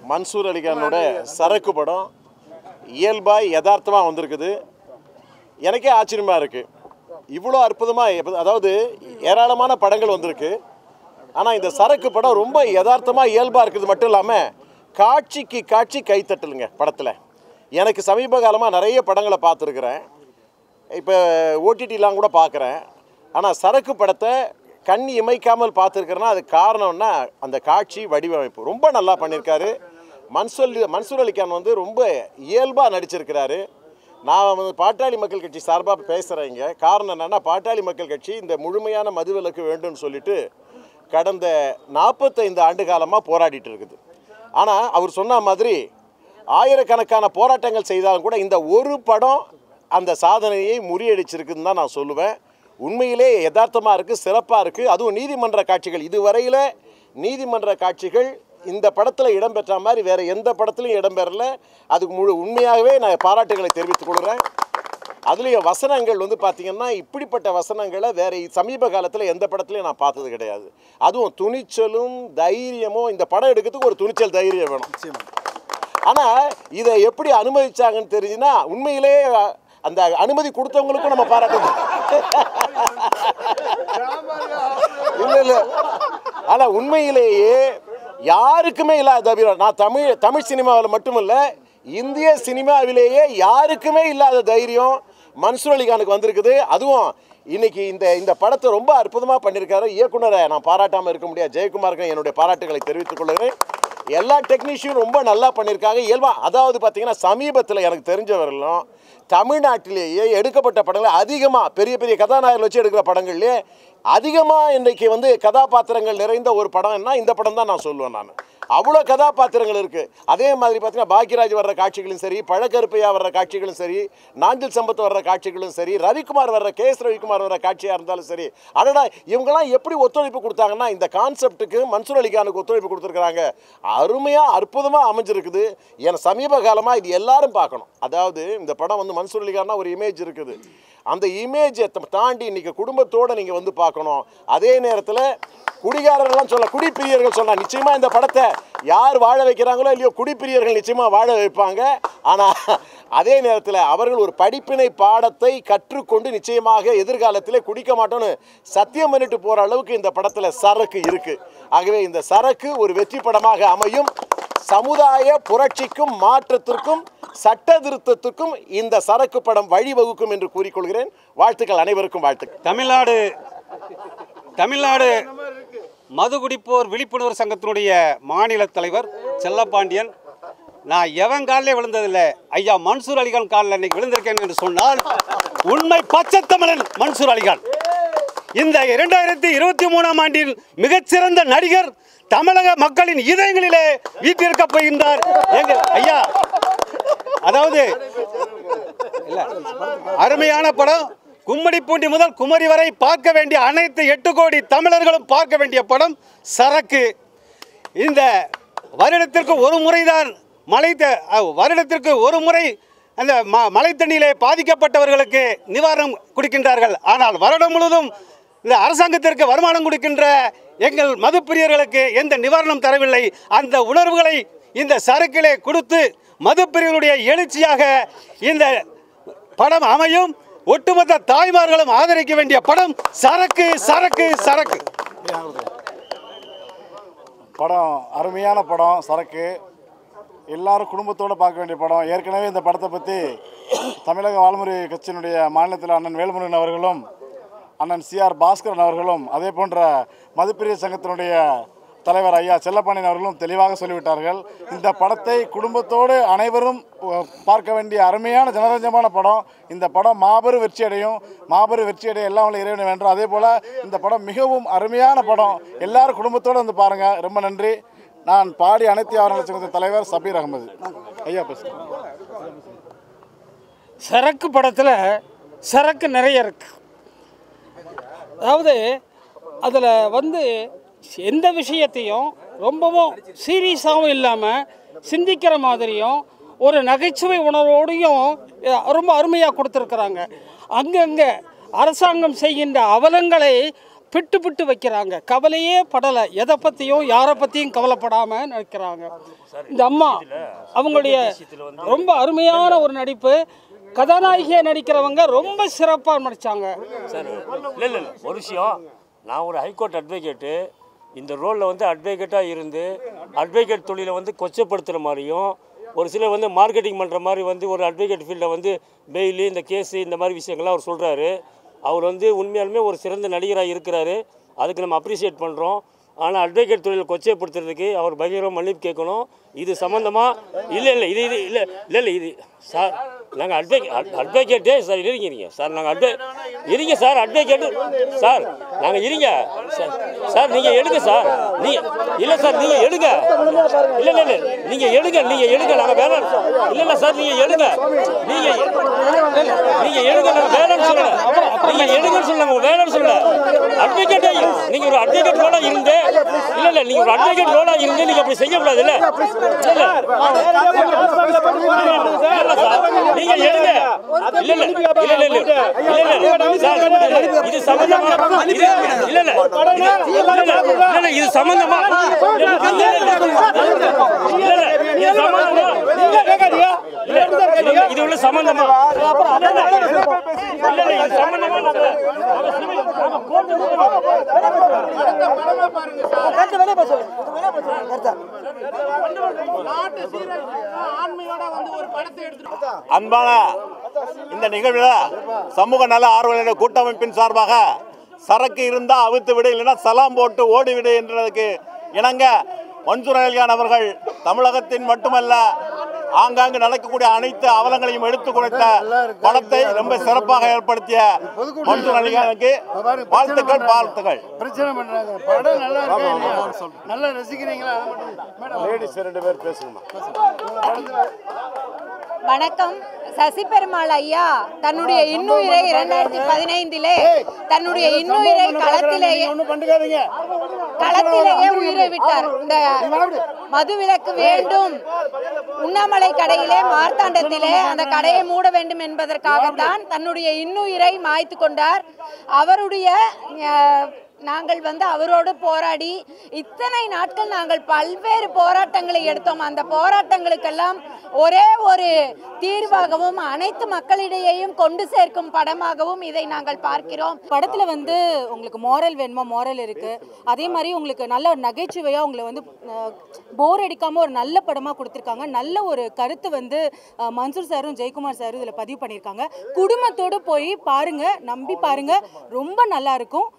மன்சூர் அலிகானோட சரக்கு படம் இயல்பாய் யதார்த்தமாக வந்திருக்குது. எனக்கே ஆச்சரியமாக இருக்குது. இவ்வளோ அற்புதமாக, அதாவது ஏராளமான படங்கள் வந்திருக்கு. ஆனால் இந்த சரக்கு படம் ரொம்ப யதார்த்தமாக இயல்பாக இருக்குது. மட்டும் இல்லாமல் காட்சிக்கு காட்சி கைத்தட்டலுங்க படத்தில். எனக்கு சமீப காலமாக நிறைய படங்களை பார்த்துருக்குறேன், இப்போ ஓடிடிலாம் கூட பார்க்குறேன். ஆனால் சரக்கு படத்தை கண் இமைக்காமல் பார்த்துருக்கிறேன்னா அது காரணம்னா அந்த காட்சி வடிவமைப்பு ரொம்ப நல்லா பண்ணியிருக்காரு. மன்சூர் அலிகான் வந்து ரொம்ப இயல்பாக நடிச்சிருக்கிறாரு. நான் வந்து பாட்டாளி மக்கள் கட்சி சார்பாக பேசுகிறேங்க. காரணம் என்னென்னா, பாட்டாளி மக்கள் கட்சி இந்த முழுமையான மதுவிலக்கு வேண்டும்னு சொல்லிட்டு கடந்த 45 ஆண்டு காலமாக போராடிட்டு இருக்குது. ஆனால் அவர் சொன்ன மாதிரி ஆயிரக்கணக்கான போராட்டங்கள் செய்தாலும் கூட இந்த ஒரு படம் அந்த சாதனையை முறியடிச்சிருக்குன்னு தான் நான் சொல்லுவேன். உண்மையிலே யதார்த்தமாக இருக்குது, சிறப்பாக இருக்குது. அதுவும் நீதிமன்ற காட்சிகள், இதுவரையில் நீதிமன்ற காட்சிகள் இந்த படத்தில் இடம்பெற்ற மாதிரி வேறு எந்த படத்துலையும் இடம்பெறல. அதுக்கு உண்மையாகவே நான் பாராட்டுகளை தெரிவித்துக் கொள்கிறேன். அதுலேயும் வசனங்கள் வந்து பார்த்திங்கன்னா, இப்படிப்பட்ட வசனங்களை வேறு சமீப காலத்தில் எந்த படத்துலையும் நான் பார்த்தது கிடையாது. அதுவும் துணிச்சலும் தைரியமும். இந்த படம் எடுக்கிறதுக்கு ஒரு துணிச்சல் தைரியம் வேணும். ஆனால் இதை எப்படி அனுமதிச்சாங்கன்னு தெரிஞ்சுன்னா, உண்மையிலே அந்த அனுமதி கொடுத்தவங்களுக்கும் நம்ம பாராட்டணும். இல்லை, ஆனால் உண்மையிலேயே யாருக்குமே இல்லாத தைரியம். நான் தமிழ் சினிமாவில் மட்டுமல்ல, இந்திய சினிமாவிலேயே யாருக்குமே இல்லாத தைரியம் மன்சூர் அலிகானுக்கு வந்திருக்குது. அதுவும் இன்னைக்கு இந்த படத்தை ரொம்ப அற்புதமாக பண்ணியிருக்காரு. இயக்குனரை நான் பாராட்டாமல் இருக்க முடியாது. ஜெயக்குமாருக்கு என்னுடைய பாராட்டுகளை தெரிவித்துக் கொள்கிறேன். எல்லா டெக்னீஷியனும் ரொம்ப நல்லா பண்ணியிருக்காங்க. இயல்பாக, அதாவது பார்த்தீங்கன்னா, சமீபத்தில் எனக்கு தெரிஞ்சவர்களும் தமிழ்நாட்டிலேயே எடுக்கப்பட்ட படங்கள் அதிகமாக பெரிய பெரிய கதாநாயகர்கள் வச்சு எடுக்கிற படங்கள்லேயே அதிகமாக இன்றைக்கு வந்து கதாபாத்திரங்கள் நிறைந்த ஒரு படம்னா இந்த படம் தான் நான் சொல்லுவேன். நான் அவ்வளோ கதாபாத்திரங்கள் இருக்குது. அதே மாதிரி பார்த்தீங்கன்னா, பாக்யராஜ் வர்ற காட்சிகளும் சரி, பழக்கருப்பையா வர்ற காட்சிகளும் சரி, நாஞ்சில் சம்பத் வர்ற காட்சிகளும் சரி, ரவிக்குமார் வர்ற கேஎஸ் ரவிக்குமார் வர்ற காட்சியாக இருந்தாலும் சரி, அடடா இவங்கெல்லாம் எப்படி ஒத்துழைப்பு கொடுத்தாங்கன்னா, இந்த கான்செப்டுக்கு மன்சூர் அலிகானுக்கு ஒத்துழைப்பு கொடுத்துருக்குறாங்க. அருமையாக அற்புதமாக அமைஞ்சிருக்குது. ஏன்னா சமீப காலமாக இது எல்லாரும் பார்க்கணும். அதாவது இந்த படம் வந்து மன்சூர் அலிகான்னா ஒரு இமேஜ் இருக்குது. அந்த இமேஜை தாண்டி இன்றைக்கி குடும்பத்தோடு நீங்கள் வந்து பார்க்கணும். அதே நேரத்தில் குடிகாரர்கள்லாம் குடிப்பிரியர்கள் சொன்னால் நிச்சயமாக இந்த படத்தை யார் வாழ வைக்கிறாங்களோ இல்லையோ குடிப்பிரியர்கள் நிச்சயமாக வாழ வைப்பாங்க. ஆனால் அதே நேரத்தில் அவர்கள் ஒரு படிப்பினை பாடத்தை கற்றுக்கொண்டு நிச்சயமாக எதிர்காலத்தில் குடிக்க மாட்டோன்னு சத்தியம் பண்ணிட்டு போகிற அளவுக்கு இந்த படத்தில் சரக்கு இருக்குது. ஆகவே இந்த சரக்கு ஒரு வெற்றி படமாக அமையும். சமுதாய புரட்சிக்கும் மாற்றத்திற்கும் சட்ட திருத்தத்துக்கும் இந்த சரக்கு படம் வழிவகுக்கும் என்று கூறிக்கொள்கிறேன். வாழ்த்துக்கள், அனைவருக்கும் வாழ்த்துக்கள். தமிழ்நாடு மது குடிப்போர் விழிப்புணர்வு சங்கத்தினுடைய மாநில தலைவர் செல்லப்பாண்டியன். நான் எவன் காலிலே விழுந்ததில்லை, ஐயா மன்சூர் அலிகான் காலில் இன்னைக்கு விழுந்திருக்கேன் என்று சொன்னால் உண்மை பச்சை தமிழன் மன்சூர் அலிகான். இந்த 2023ஆம் ஆண்டில் மிகச்சிறந்த நடிகர் தமிழக மக்களின் இதயங்களிலே வீட்டிற்க போகின்றார் எங்கள் ஐயா. அதாவது அருமையான படம். கும்மிடிப்பூண்டி முதல் குமரி வரை பார்க்க வேண்டிய அனைத்து 8 கோடி தமிழர்களும் பார்க்க வேண்டிய படம் சரக்கு. இந்த வருடத்திற்கு ஒரு முறைதான் வருடத்திற்கு ஒரு முறை அந்த மழை தண்ணியிலே பாதிக்கப்பட்டவர்களுக்கு நிவாரணம் கொடுக்கின்றார்கள். ஆனால் வருடம் முழுவதும் இந்த அரசாங்கத்திற்கு வருமானம் கொடுக்கின்ற எங்கள் மதுப்பிரியர்களுக்கு எந்த நிவாரணம் தரவில்லை. அந்த உணர்வுகளை இந்த சரக்கிலே கொடுத்து மதுப்பிரியர்களுடைய எழுச்சியாக இந்த படம் அமையும். ஒட்டுமொத்த தாய்மார்களும் ஆதரிக்க வேண்டிய படம் சரக்கு சரக்கு சரக்கு. படம் அருமையான படம் சரக்கு. எல்லாரும் குடும்பத்தோடு பார்க்க வேண்டிய படம். ஏற்கனவே இந்த படத்தை பற்றி தமிழக வாழ்முறை கட்சியினுடைய மாநிலத்தில் அண்ணன் வேல்முருகன் அவர்களும் அண்ணன் சிஆர் பாஸ்கரன் அவர்களும் அதே போன்ற மதுப்பிரிய சங்கத்தினுடைய தலைவர் ஐயா செல்லப்பாண்டியன் அவர்களும் தெளிவாக சொல்லிவிட்டார்கள். இந்த படத்தை குடும்பத்தோடு அனைவரும் பார்க்க வேண்டிய அருமையான ஜனரஞ்சமான படம். இந்த படம் மாபெரும் வெற்றி அடையும். மாபெரும் வெற்றி அடைய எல்லாம் உள்ள இறைவனை வேண்டும். அதே போல் இந்த படம் மிகவும் அருமையான படம். எல்லாரும் குடும்பத்தோடு வந்து பாருங்கள். ரொம்ப நன்றி. நான் பாடி அனைத்து ஆவண சங்கத்தின் தலைவர் சபீர் அகமது. ஐயா பேசுகிறேன். சரக்கு படத்தில் சரக்கு நிறைய இருக்கு. அதாவது அதில் வந்து எந்த விஷயத்தையும் ரொம்பவும் சீரியஸாகவும் இல்லாமல் சிந்திக்கிற மாதிரியும் ஒரு நகைச்சுவை உணர்வோடையும் ரொம்ப அருமையாக கொடுத்துருக்குறாங்க. அங்கங்கே அரசாங்கம் செய்கின்ற அவலங்களை பிட்டு வைக்கிறாங்க. கவலையே படலை, எதை பற்றியும் யாரை பற்றியும் கவலைப்படாமல் நினைக்கிறாங்க. இந்த அம்மா அவங்களுடைய ரொம்ப அருமையான ஒரு நடிப்பு. கதாநாயகியாக நடிக்கிறவங்க ரொம்ப சிறப்பாக நடித்தாங்க சார். இல்லை ஒரு விஷயம், நான் ஒரு ஹைகோர்ட் அட்வொகேட்டு. இந்த ரோலில் வந்து அட்வொகேட்டாக இருந்து அட்வொகேட் தொழிலை வந்து கொச்சப்படுத்துகிற மாதிரியும், ஒரு சிலர் வந்து மார்க்கெட்டிங் பண்ணுற மாதிரி வந்து ஒரு அட்வொகேட் ஃபீல்டில் வந்து பெயிலு இந்த கேஸு இந்த மாதிரி விஷயங்கள்லாம் அவர் சொல்கிறாரு. அவர் வந்து உண்மையாலுமே ஒரு சிறந்த நடிகராக இருக்கிறாரு, அதுக்கு நம்ம அப்ரிஷியேட் பண்ணுறோம். ஆனால் அட்வொகேட் தொழிலை கொச்சைப்படுத்துறதுக்கு அவர் பகிரமாக மன்னிப்பு கேட்கணும். இது சம்மந்தமாக இது சார், நாங்கள் அட்வொகேட்டே சார் இருங்க சார், நாங்கள் இருங்க சார், அட்வொகேட்டு சார், நாங்கள் இருங்க சார், நீங்கள் எடுங்க சார், இல்லை சார், நீங்கள் எடுங்க, இல்லை நீங்கள் எடுங்க, நாங்கள் வேணாம், இல்லை சார், நீங்கள் எடுங்க, நீங்கள் எடுங்க, நாங்கள் வேணாம்னு சொல்லலை, நீங்கள் எடுங்கன்னு சொல்லுங்க, வேணாம்னு சொல்லலை. அட்வொகேட்டே நீங்கள் ஒரு அட்வொகேட் ரோலாக இருந்து இல்லை நீங்கள் ஒரு அட்வொகேட் ரோலாக இருந்து நீங்கள் அப்படி செய்யக்கூடாது. இல்லை நீங்க எடுங்க, இது சம்பந்தமா இது சம்பந்தமா இது உள்ள சம்பந்தமா அன்பான இந்த நிகழ்வில் சமூக நல ஆர்வலர் கூட்டமைப்பின் சார்பாக சரக்கு இருந்தா அவித்து விடு, இல்லைன்னா சலாம் போட்டு ஓடிவிடு என்றதுக்கு இணங்க மன்சூர் அலிகான் அவர்கள் தமிழகத்தின் மட்டுமல்ல ஆங்காங்கு நடக்கக்கூடிய அனைத்து அவலங்களையும் எடுத்து குறைத்த படத்தை ரொம்ப சிறப்பாக ஏற்படுத்திய மன்சூர் அலிகானுக்கு வாழ்த்துக்கள். பிரச்சனை பண்றாங்க, படம் நல்லா இருக்கு, நல்லா ரசிக்கிறீங்களா? லேடிஸ் 2 பேர் பேசுங்க. வணக்கம். சசி பெருமாள் ஐயா தன்னுடைய இன்னுயிரை 2015 தன்னுடைய இன்னுயிரை களத்திலேயே உயிரை விட்டார். இந்த மதுவிலக்கு வேண்டும், உண்ணாமலை கடையிலே மார்த்தாண்டத்திலே அந்த கடையை மூட வேண்டும் என்பதற்காகத்தான் தன்னுடைய இன்னுயிரை மாய்த்து கொண்டார். அவருடைய நாங்கள் வந்து அவரோடு போராடி இத்தனை நாட்கள் நாங்கள் பல்வேறு போராட்டங்களை எடுத்தோம். அந்த போராட்டங்களுக்கெல்லாம் ஒரே ஒரு தீர்வாகவும் அனைத்து மக்களிடையேயும் கொண்டு சேர்க்கும் படமாகவும் இதை நாங்கள் பார்க்கிறோம். படத்தில் வந்து உங்களுக்கு மோரல் வேணுமா, மோரல் இருக்குது. அதே மாதிரி உங்களுக்கு நல்ல ஒரு நகைச்சுவையாக உங்களை வந்து போர் அடிக்காமல் ஒரு நல்ல படமாக கொடுத்துருக்காங்க. நல்ல ஒரு கருத்து வந்து மன்சூர் சாரும் ஜெயக்குமார் சாரும் இதில் பதிவு பண்ணியிருக்காங்க. குடும்பத்தோடு போய் பாருங்கள், நம்பி பாருங்கள், ரொம்ப நல்லாயிருக்கும்.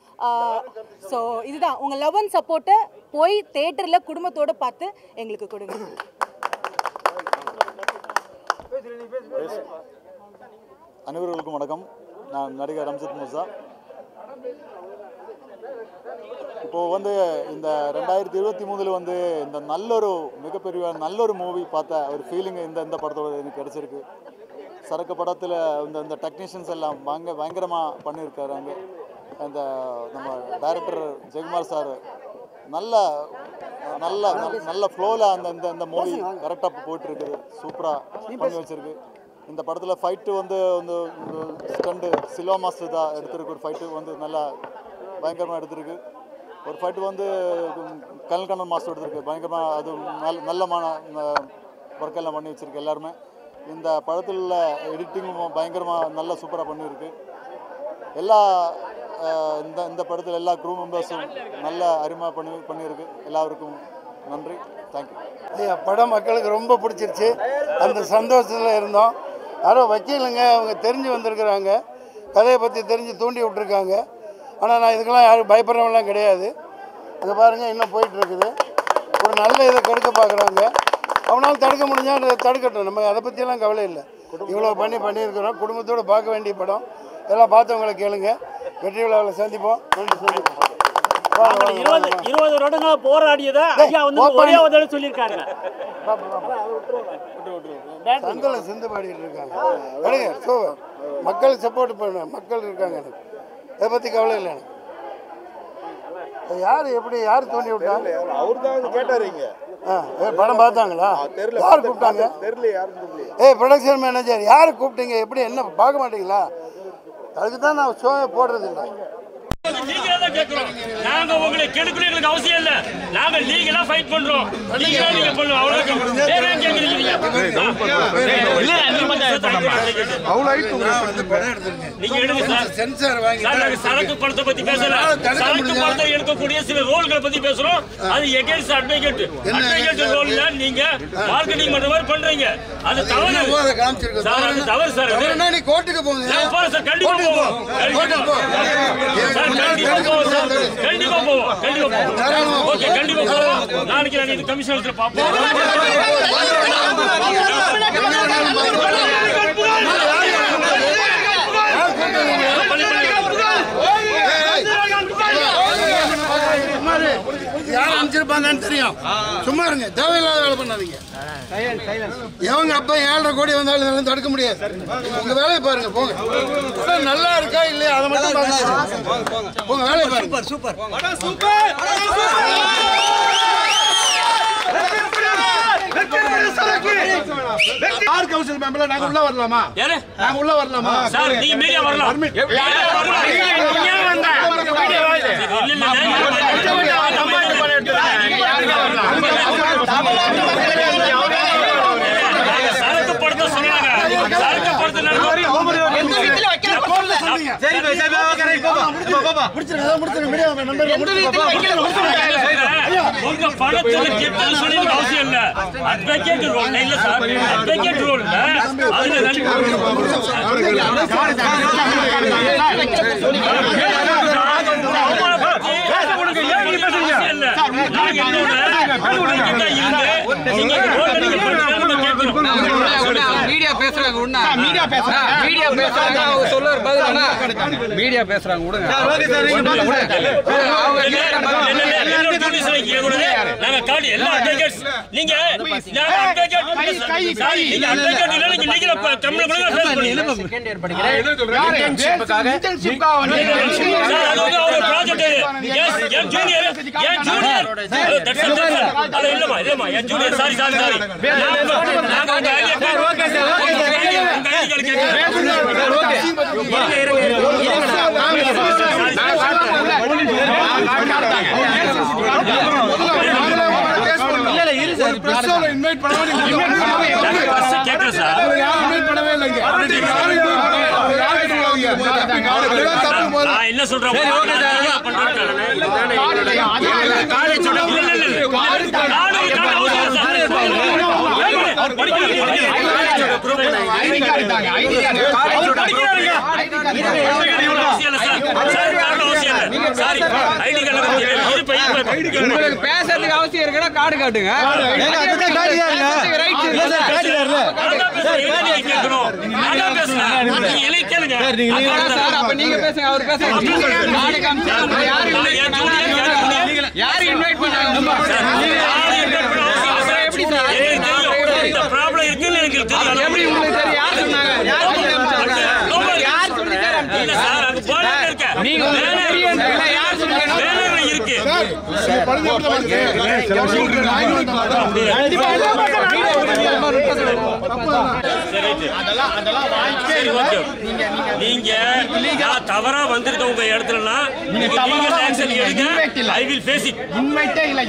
ஸோ இதுதான் உங்கள் லவ் அண்ட் சப்போர்ட்டை போய் தேட்டரில் குடும்பத்தோடு பார்த்து எங்களுக்கு கொடுங்க. அனைவர்களுக்கும் வணக்கம். நான் நடிகர் ரம்ஜித் மூசா. இப்போது வந்து இந்த 2023 வந்து இந்த மிகப்பெரிய நல்ல ஒரு மூவி பார்த்த ஒரு ஃபீலிங் இந்த படத்தோட எனக்கு கிடச்சிருக்கு. சரக்கு படத்தில் இந்த டெக்னீஷியன்ஸ் எல்லாம் பயங்கரமாக பண்ணியிருக்காங்க. அந்த நம்ம டைரக்டர் ஜெயக்குமார் சார் நல்ல ஃப்ளோவில் அந்த மூவி கரெக்டாக போயிட்டுருக்குது, சூப்பராக பண்ணி வச்சுருக்கு. இந்த படத்தில் ஃபைட்டு வந்து ஸ்டண்டு சில்வா மாஸ்டர் தான் எடுத்திருக்கு. ஒரு ஃபைட்டு வந்து நல்லா பயங்கரமாக எடுத்திருக்கு. ஒரு ஃபைட்டு வந்து கண்ணன் மாஸ்டர் எடுத்திருக்கு, பயங்கரமாக அது நல்லமான ஒர்க்கெல்லாம் பண்ணி வச்சுருக்கு எல்லாருமே. இந்த படத்தில் உள்ள எடிட்டிங்கும் பயங்கரமாக நல்லா சூப்பராக பண்ணியிருக்கு. எல்லா இந்த படத்தில் எல்லா க்ரூ மெம்பர்ஸும் நல்ல அருமையாக பண்ணியிருக்கு. எல்லாருக்கும் நன்றி, தேங்க்யூ. படம் மக்களுக்கு ரொம்ப பிடிச்சிருச்சு, அந்த சந்தோஷத்தில் இருந்தோம். யாரோ வக்கீலுங்க, அவங்க தெரிஞ்சு வந்திருக்கிறாங்க, கதையை பற்றி தெரிஞ்சு தூண்டி விட்டுருக்காங்க. ஆனால் நான் இதுக்கெல்லாம் யாரும் பயப்படுறவங்களாம் கிடையாது. அதை பாருங்கள், இன்னும் போயிட்டுருக்குது. ஒரு நல்ல இதை கெடுக்க பார்க்குறாங்க. அவனால் தடுக்க முடிஞ்சால் தடுக்கட்டும், நம்ம அதை பற்றியெல்லாம் கவலை இல்லை. இவ்வளோ பண்ணியிருக்கிறோம். குடும்பத்தோடு பார்க்க வேண்டிய படம். எல்லாம் பார்த்தவங்களை கேளுங்க. வெற்றி விழாவில் சந்திப்போம். 20 வருடங்களா போராடியதை ஐயா வந்து ஒரே ஒரு தடவை சொல்லியிருக்காங்க. சந்தல சிந்து பாடிட்டு இருக்காங்க. மக்கள் சப்போர்ட் பண்ண மக்கள் இருக்காங்க. எனக்கு இதை பற்றி கவலை இல்லை. எனக்கு யார் தோண்டி விட்டாங்க? அவர்தான் கேட்டாருங்க. படம் பார்த்தாங்களா? யார் கூப்பிட்டாங்க? ப்ரொடக்ஷன் மேனேஜர் யார் கூப்பிட்டீங்க? எப்படி என்ன பார்க்க மாட்டீங்களா? அதுக்கு தான் நான் ஷோவே போடுறது இல்லை. நாங்க உங்களை கெடுக்கணும் எங்களுக்கு அவசியம் இல்ல. நாங்க லீகலா ஃபைட் பண்றோம். லீகலா நீங்க பண்ணுங்க. அவ்வளவுதான். வேற என்ன கேக்குறீங்க நீங்க? இல்ல நீங்க எடுங்க சார். சென்சார் வாங்கி நாங்க சரக்கு பணத்தை பத்தி பேசல. சரக்கு பணத்தை எடுக்கக்கூடிய சில ரோல்களை பத்தி பேசுறோம். அது எகைன்ஸ்ட் அட்வொகேட். அட்வொகேட் ரோல்ல நீங்க மார்க்கெட்டிங் பண்ற மாதிரி பண்றீங்க. அது தவறு. சார் அது தவறு சார். நீ கோர்ட்டுக்கு போங்க. நான் போறேன் சார். கண்டிப்பா போவோம். கோர்ட்டுக்கு போ. கண்டிப்பா போவோம் சார். கண்டிப்பா போவோம். கண்டிப்பா போவோம். ஓகே கண்டிப்பா போவோம். நாளைக்கு நாங்க இது கமிஷனர்ல பாப்போம். யாரும் அனுப்பிச்சிருப்பாங்கன்னு தெரியும். சும்மா இருங்க, தேவையில்லாத வேலை பண்ணாதீங்க. எவங்க அப்பா 7.5 கோடி வந்தாலும் தடுக்க முடியாது. உங்க வேலையை பாருங்க, போங்க. நல்லா இருக்கா இல்லையா அதை மட்டும் பாருங்க. உங்க வேலையை பாருங்க. சூப்பர் ஆர் கவுன்சில் மெம்பர்ல நாங்க உள்ள வரலாமா? நாங்க உள்ள வரலாமா? சார் நீங்க மீடியா வரலாம். நீங்க வந்தா சரக்கு படுத்த சொன்னாங்க. சரக்கு படுத்த உங்க பணத்துல கெட்டது சொல்லி அவசியம் இல்ல. அட்வொகேட் ரோல் இல்ல சார். அட்வொகேட் ரோல் மீடியா பேசுறாங்க. மீடியா பேசுறாங்க. மீடியா பேசுறாங்க. அவங்க சொல்லுற பதில் மீடியா பேசுறாங்க. விடுங்க. நாங்க காடி எல்லா அட்வொகேட்ஸ் நீங்க நாங்க அட்வொகேட் நீங்க அட்வொகேட் இல்ல. நீங்க லீகல் கம்ப்ளைண்ட் கொடுங்க. ஃபேஸ் பண்ணுங்க. செகண்ட் இயர் படிக்கிறேன். இன்டர்ன்ஷிப்காக அது ஒரு ப்ராஜெக்ட். எஸ் என் ஜூனியர் தட்ஸ் அது இல்லமா என் ஜூனியர். சாரி நாங்க உங்க idea okay sir. Okay sir. உங்க ஐடியா கேக்குறேன். இன்வைட் பண்ணவே நான் என்ன சொல்றேன் பேசுறதுக்கு அவசியம் இருக்குன்னா கார்டு காட்டுங்க. நீங்க பேசுங்க. அவர் பேசுங்க. யாரு இன்வைட் பண்ணாங்க? எப்படி சார் ப்ராப்ளம் இருக்குன்னு எனக்கு தெரியும். எப்படி உங்களுக்கு தெரியும்? யார் சொன்னாங்க? யார் சொல்லி சார் அங்க போல இருக்க நீங்க யார் சொன்னாங்க? இருக்கு நீங்க தவறா வந்திருக்க உங்க இடத்துலனா ஐ வில் ஃபேஸ் இட். இன்வைட்டே இல்ல.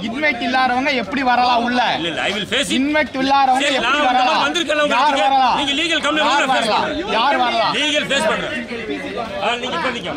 இன்வைட் இல்லாதவங்க எப்படி வரலாம் உள்ள? இல்ல I will face it. Invite இல்லாதவங்க எப்படி வரலாம்? வந்திருக்கவங்க நீங்க லீகல் கம்ப்ளைண்ட் ஃபேஸ் பண்ணலாம். யார் வரலாம்? லீகல் ஃபேஸ் பண்றேன். நீங்க பண்ணிக்கோ.